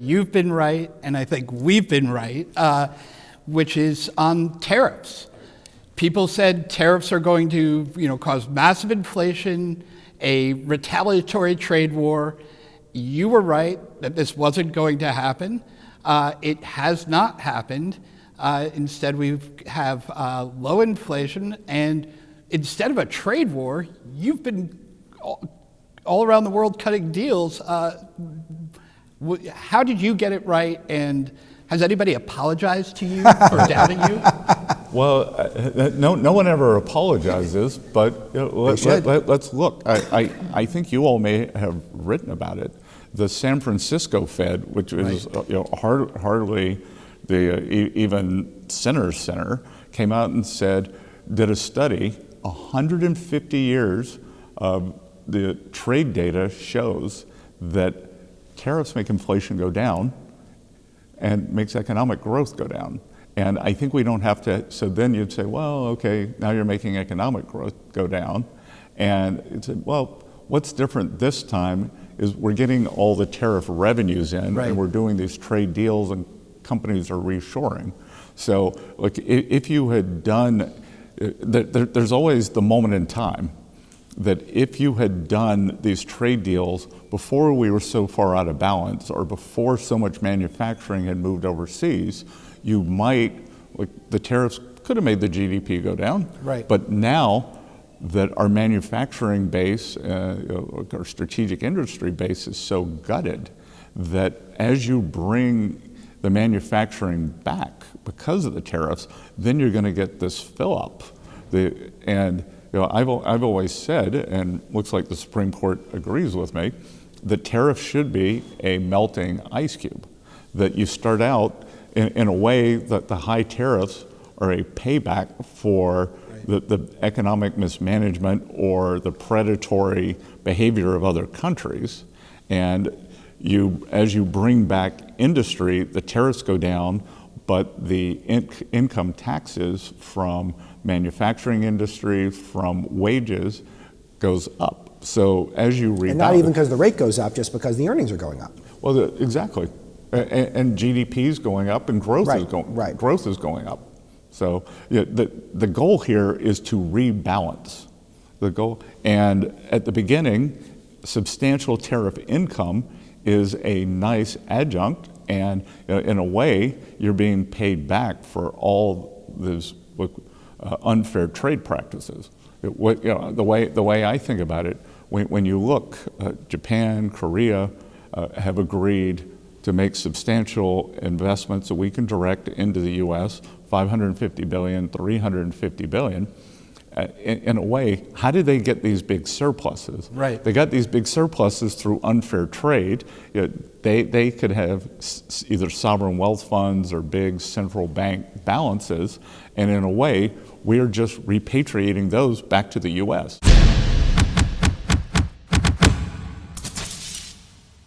You've been right, and I think we've been right, which is on tariffs. People said tariffs are going to, cause massive inflation, a retaliatory trade war. You were right that this wasn't going to happen. It has not happened. Instead, we have low inflation, and instead of a trade war, you've been all around the world cutting deals. How did you get it right, and has anybody apologized to you for doubting you? Well, no one ever apologizes, but let's look. I think you all may have written about it. The San Francisco Fed, which is hardly even Center's Center, came out and did a study. 150 years of the trade data shows that tariffs make inflation go down and makes economic growth go down. And I think we don't have to, so then you'd say, well, okay, now you're making economic growth go down. And you'd say, well, what's different this time is we're getting all the tariff revenues in, right, and we're doing these trade deals and companies are reshoring. So look, if you had done, there's always the moment in time that if you had done these trade deals before we were so far out of balance or before so much manufacturing had moved overseas, you might, the tariffs could have made the GDP go down. Right. But now that our manufacturing base, our strategic industry base is so gutted that as you bring the manufacturing back because of the tariffs, then you're going to get this fill up. I've always said, and looks like the Supreme Court agrees with me, that tariffs should be a melting ice cube. That you start out in a way that the high tariffs are a payback for the economic mismanagement or the predatory behavior of other countries. And as you bring back industry, the tariffs go down, but the income taxes from manufacturing industry, from wages, goes up. So as you rebalance, and not even because the rate goes up, just because the earnings are going up. Well, exactly, and GDP is going up, and growth is going up. So the goal here is to rebalance the goal. And at the beginning, substantial tariff income is a nice adjunct, and in a way, you're being paid back for all these unfair trade practices. The way I think about it, when you look, Japan, Korea have agreed to make substantial investments that we can direct into the U.S., $550 billion, $350 billion. In a way, how did they get these big surpluses? Right. They got these big surpluses through unfair trade. They could have either sovereign wealth funds or big central bank balances, and in a way, we're just repatriating those back to the U.S.